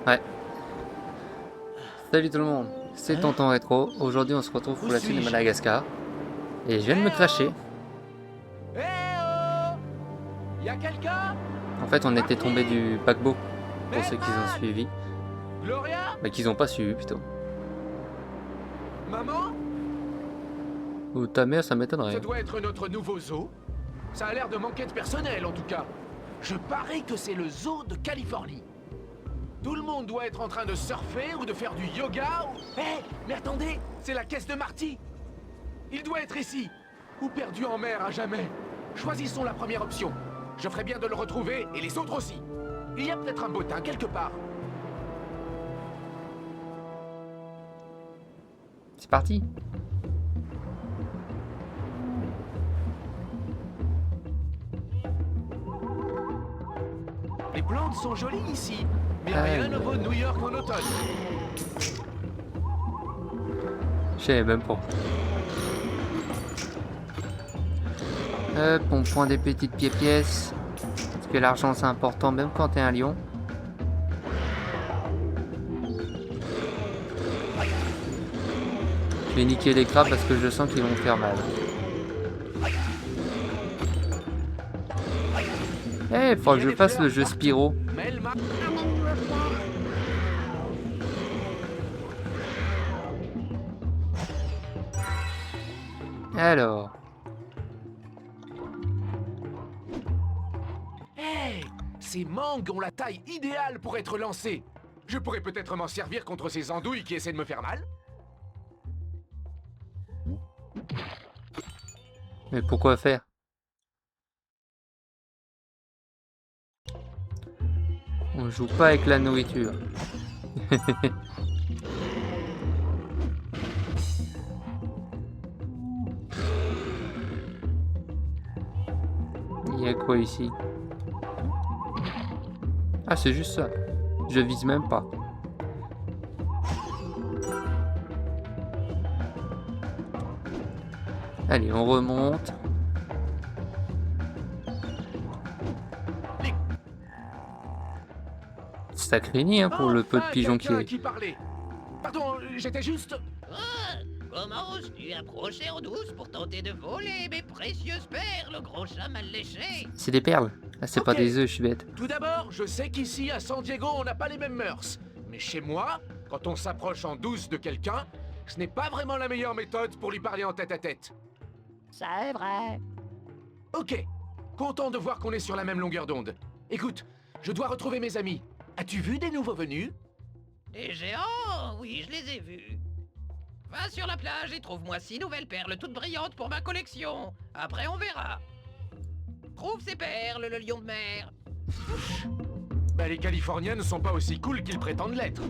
Ouais. Salut tout le monde, c'est Hein? Tonton Rétro. Aujourd'hui on se retrouve pour Où la suite de suis-je? Madagascar. Et je viens de me Eh cracher. oh! Eh oh! Y'a quelqu'un? En fait on était tombé Marty! du paquebot, pour ceux qui ont Bellman! suivi. Gloria? Mais qu'ils ont pas suivi plutôt. Maman? Ou ta mère, ça Ça m'étonnerait. doit être notre nouveau zoo. Ça a l'air de manquer de personnel en tout cas. Je parie que c'est le zoo de Californie. Tout le monde doit être en train de surfer ou de faire du yoga ou... mais attendez, c'est la caisse de Marty. Il doit être ici. Ou perdu en mer à jamais. Choisissons la première option. Je ferais bien de le retrouver et les autres aussi. Il y a peut-être un bottin quelque part. C'est parti. Les plantes sont jolies ici, mais rien ne vaut New York en automne. Je savais même pas. Hop, on prend des petites pièces. Parce que l'argent c'est important même quand t'es un lion. Je vais niquer les crabes parce que je sens qu'ils vont me faire mal. Eh, faut que je fasse le jeu Spyro. Alors, Hey, ces mangues ont la taille idéale pour être lancées. Je pourrais peut-être m'en servir contre ces andouilles qui essaient de me faire mal. mais pourquoi faire? On joue pas avec la nourriture. Il y a quoi ici? Ah, c'est juste ça. Je vise même pas. Allez, on remonte. Sacré nid hein, pour le peu de Enfin, pigeons qu'il y quelqu'un a. qui parlait. Pardon, j'étais juste... Ah, comment oses-tu approcher en douce pour tenter de voler mes précieuses perles, gros chat mal léché? C'est des perles. Ah, c'est pas Ok. des œufs, je suis bête. Tout d'abord, je sais qu'ici, à San Diego, on n'a pas les mêmes mœurs. Mais chez moi, quand on s'approche en douce de quelqu'un, ce n'est pas vraiment la meilleure méthode pour lui parler en tête-à-tête. C'est vrai. Ok, content de voir qu'on est sur la même longueur d'onde. Écoute, je dois retrouver mes amis. As-tu vu des nouveaux venus? Des géants? Oui, je les ai vus. Va sur la plage et trouve-moi 6 nouvelles perles toutes brillantes pour ma collection. Après, on verra. Trouve ces perles, le lion de mer. Bah les Californiens ne sont pas aussi cool qu'ils prétendent l'être.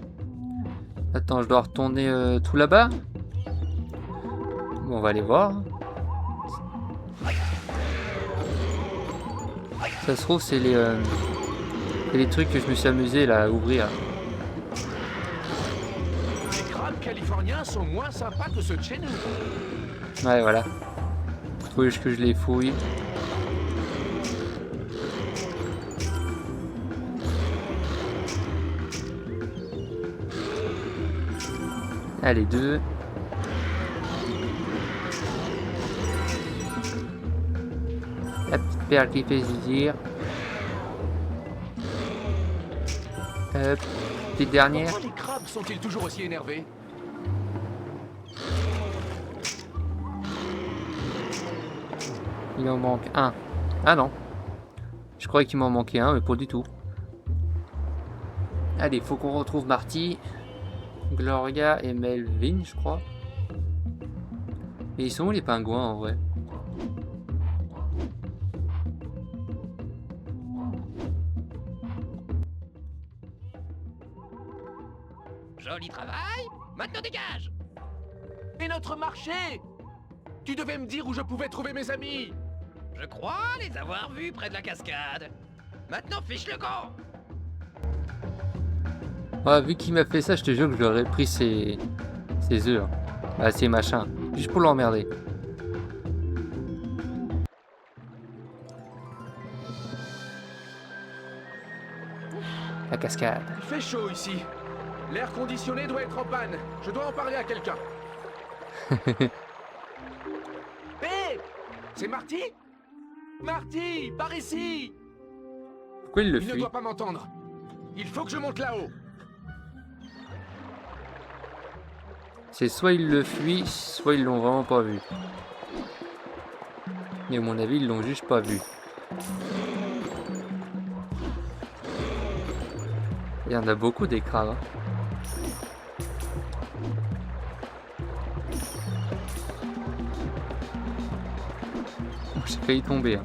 Attends, je dois retourner tout là-bas. Bon, on va aller voir. Ça se trouve, c'est les trucs que je me suis amusé là à ouvrir. Les crabes californiens sont moins sympas que ceux de chez nous. Ouais, voilà. Faut juste que je les fouille. Allez, deux. La petite perle qui fait zizir. Petite dernière. Pourquoi les crabes sont-ils toujours aussi énervés? Il en manque un. Ah non. Je croyais qu'il m'en manquait un, mais pas du tout. Allez, faut qu'on retrouve Marty, Gloria et Melvin, je crois. Et ils sont où les pingouins en vrai? Joli travail. Maintenant, dégage. Et notre marché? Tu devais me dire où je pouvais trouver mes amis. Je crois les avoir vus près de la cascade. Maintenant, fiche le camp. Ouais, vu qu'il m'a fait ça, je te jure que j'aurais pris ses œufs. Hein. Bah, ses machins. Juste pour l'emmerder. La cascade. Il fait chaud ici. L'air conditionné doit être en panne. Je dois en parler à quelqu'un. Hé! C'est Marty? Marty, par ici! Pourquoi il le Il ne fuit? doit pas m'entendre. Il faut que je monte là-haut. C'est soit il le fuit, soit ils l'ont vraiment pas vu. Mais à mon avis, ils l'ont juste pas vu. Il y en a beaucoup des crabes. Hein. J'ai failli tomber. Hein.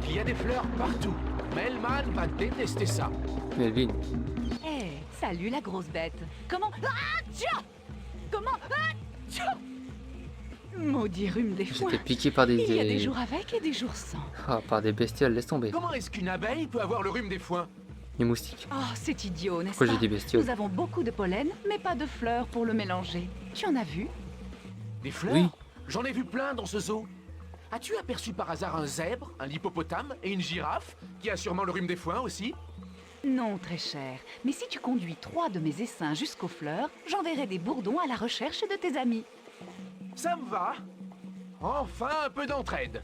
Il y a des fleurs partout. Melman va détester ça. Melvin. Eh, salut la grosse bête. Comment... Ah, tcha. Comment... Ah, tcha. Maudit rhume des foins. J'étais piqué par des... Il y a des jours avec et des jours sans. Ah, par des bestioles, laisse tomber. Comment est-ce qu'une abeille peut avoir le rhume des foins? Les moustiques. Oh, c'est idiot, n'est-ce Pourquoi pas? j'ai dit bestioles? Nous avons beaucoup de pollen, mais pas de fleurs pour le mélanger. Tu en as vu? Des fleurs? Oui. J'en ai vu plein dans ce zoo. As-tu aperçu par hasard un zèbre, un hippopotame et une girafe qui a sûrement le rhume des foins aussi? Non, très cher. Mais si tu conduis 3 de mes essaims jusqu'aux fleurs, j'enverrai des bourdons à la recherche de tes amis. Ça me va. Enfin un peu d'entraide.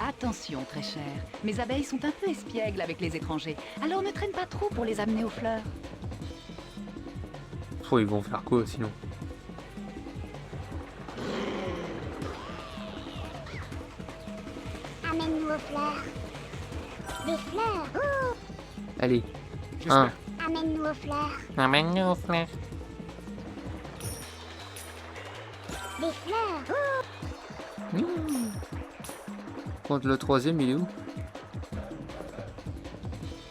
Attention, très cher. Mes abeilles sont un peu espiègles avec les étrangers, alors ne traîne pas trop pour les amener aux fleurs. Oh, ils vont faire quoi sinon? Amène-nous aux fleurs. Des fleurs. Ouh. Allez. J'espère. Amène-nous aux fleurs. Amène-nous aux fleurs. Des fleurs. Ouh. Contre le troisième, il est où?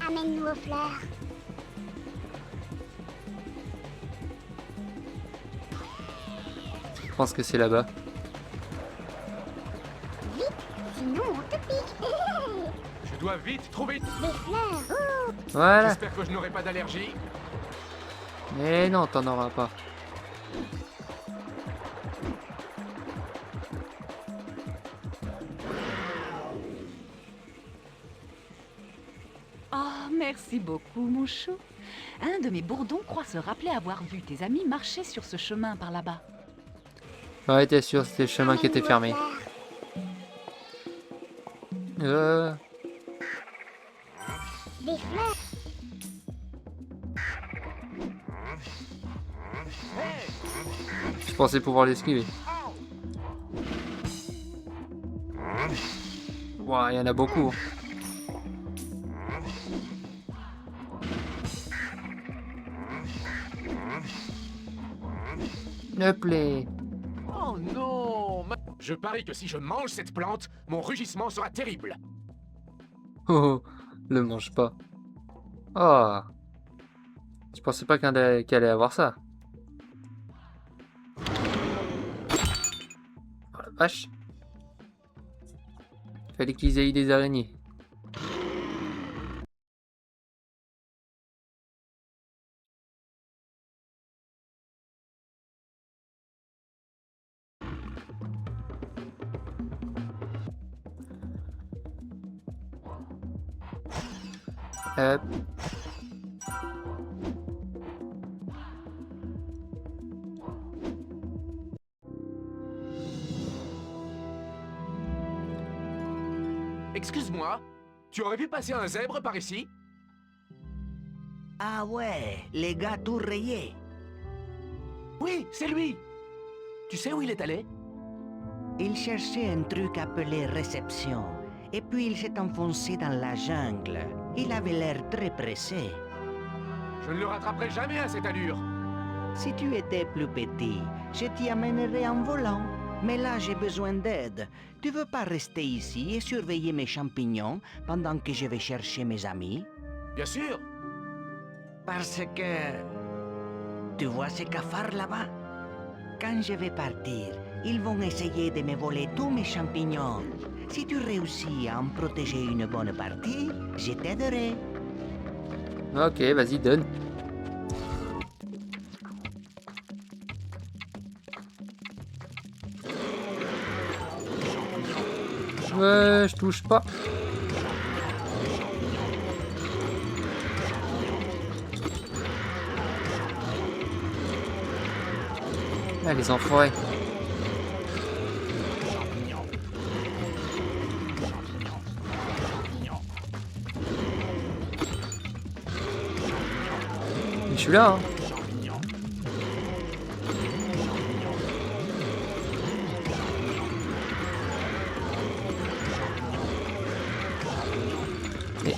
Amène-nous aux fleurs. Je pense que c'est là-bas. Vite, sinon on te pique. Je dois vite trouver... Des fleurs. Ouh. Voilà. J'espère que je n'aurai pas d'allergie. Mais non, t'en auras pas. Oh, merci beaucoup, mon chou. Un de mes bourdons croit se rappeler avoir vu tes amis marcher sur ce chemin par là-bas. Ouais, t'es sûr, c'était le chemin qui était Amène-nous aux fermé. fleurs. Euh, Des fleurs. je pensais pouvoir l'esquiver. Ouah, il y en a beaucoup. Ne plaît. Oh non! Je parie que si je mange cette plante, mon rugissement sera terrible. Oh, le mange pas. Oh. Je pensais pas qu'elle allait avoir ça. Oh la vache. Fallait qu'ils aient des araignées. Hop. Excuse-moi, tu aurais vu passer un zèbre par ici? Ah ouais, les gars tout rayés. Oui, c'est lui! Tu sais où il est allé? Il cherchait un truc appelé réception. Et puis il s'est enfoncé dans la jungle. Il avait l'air très pressé. Je ne le rattraperai jamais à cette allure. Si tu étais plus petit, je t'y amènerais en volant. Mais là, j'ai besoin d'aide. Tu veux pas rester ici et surveiller mes champignons pendant que je vais chercher mes amis? Bien sûr! Parce que... Tu vois ces cafards là-bas? Quand je vais partir, ils vont essayer de me voler tous mes champignons. Si tu réussis à en protéger une bonne partie, je t'aiderai. Ok, vas-y, donne. Ouais, je touche pas. Ah, les enfoirés. Mais je suis là, hein.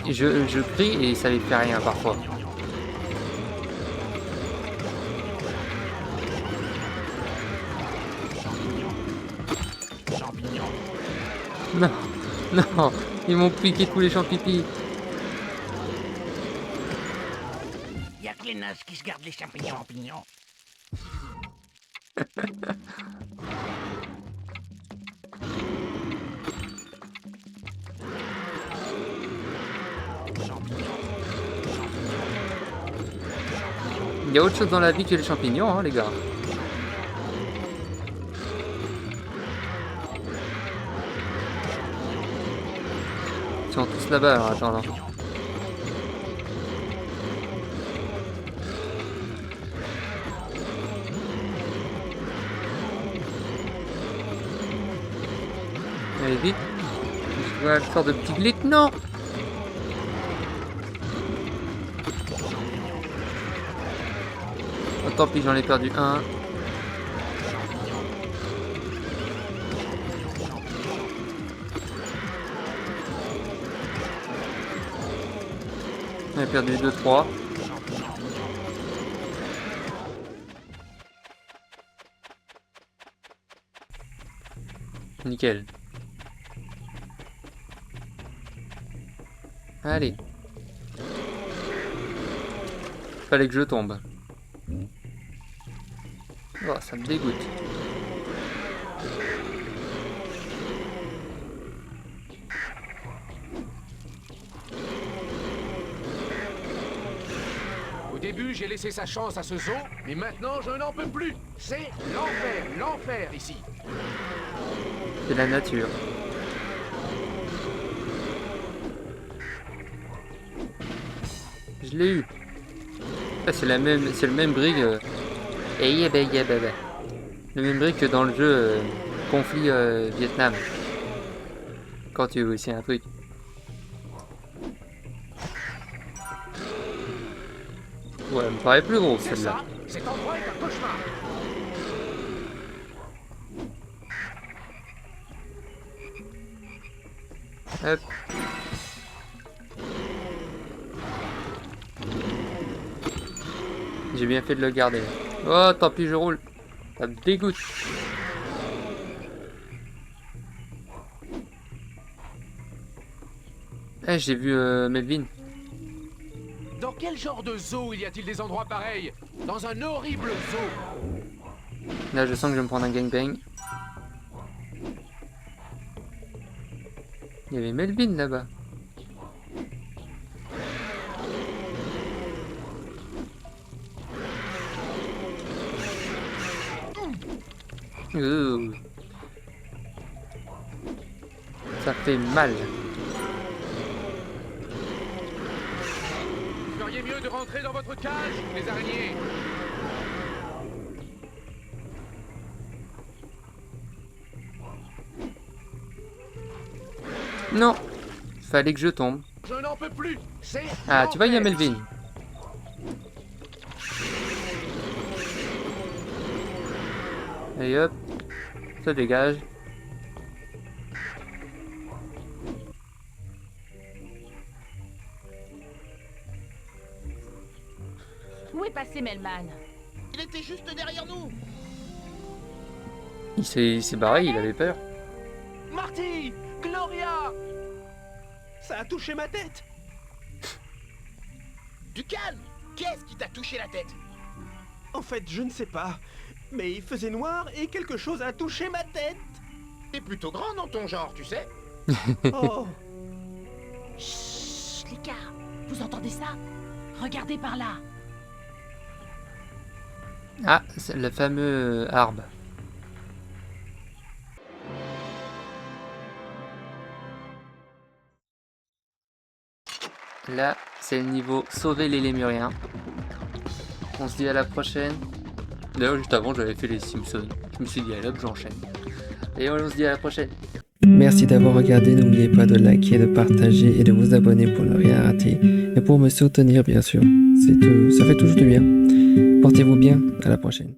Et je crie et ça les fait rien parfois. Non, non, ils m'ont piqué tous les champignons. Y'a que les nazes qui se gardent les champignons. Il y a autre chose dans la vie que les champignons, hein, les gars. Ils sont tous là-bas en attendant. Allez, vite. Je vois une sorte de petit glitch. Non! Oh, tant pis, j'en ai perdu un. J'en ai perdu 2-3. Nickel. Allez. Fallait que je tombe. Oh, ça me dégoûte. Au début, j'ai laissé sa chance à ce zoo, mais maintenant, je n'en peux plus. C'est l'enfer ici. C'est la nature. Je l'ai eu. Ah, c'est le même brick. Le même brick que dans le jeu conflit Vietnam. Quand tu veux aussi un truc. Ouais, elle me paraît plus gros C'est celle-là. ça, cet endroit est un cauchemar. Hop. J'ai bien fait de le garder. Oh, tant pis, je roule. Ça me dégoûte. Eh, j'ai vu Melvin. Dans quel genre de zoo il y a-t-il des endroits pareils? Dans un horrible zoo. Là, je sens que je vais me prendre un gangbang. Il y avait Melvin là-bas. Ouh. Ça fait mal. Vous feriez mieux de rentrer dans votre cage, les araignées. Non, fallait que je tombe. Je n'en peux plus. C'est Ah, tu vois, il y a l'enfer Melvin. ici. Et hop, ça dégage. Où est passé Melman? Il était juste derrière nous. Il s'est barré, il avait peur. Marty, Gloria. Ça a touché ma tête. Du calme. Qu'est-ce qui t'a touché la tête? En fait, je ne sais pas. Mais il faisait noir et quelque chose a touché ma tête. T'es plutôt grand dans ton genre, tu sais. Oh, Chut, les gars, vous entendez ça? Regardez par là. Ah, c'est le fameux arbre. Là, c'est le niveau sauver les lémuriens. On se dit à la prochaine. D'ailleurs, juste avant, j'avais fait les Simpsons. Je me suis dit, allez hop, j'enchaîne. Et on se dit à la prochaine. Merci d'avoir regardé, n'oubliez pas de liker, de partager et de vous abonner pour ne rien rater. Et pour me soutenir, bien sûr. Ça fait toujours du bien. Portez-vous bien, à la prochaine.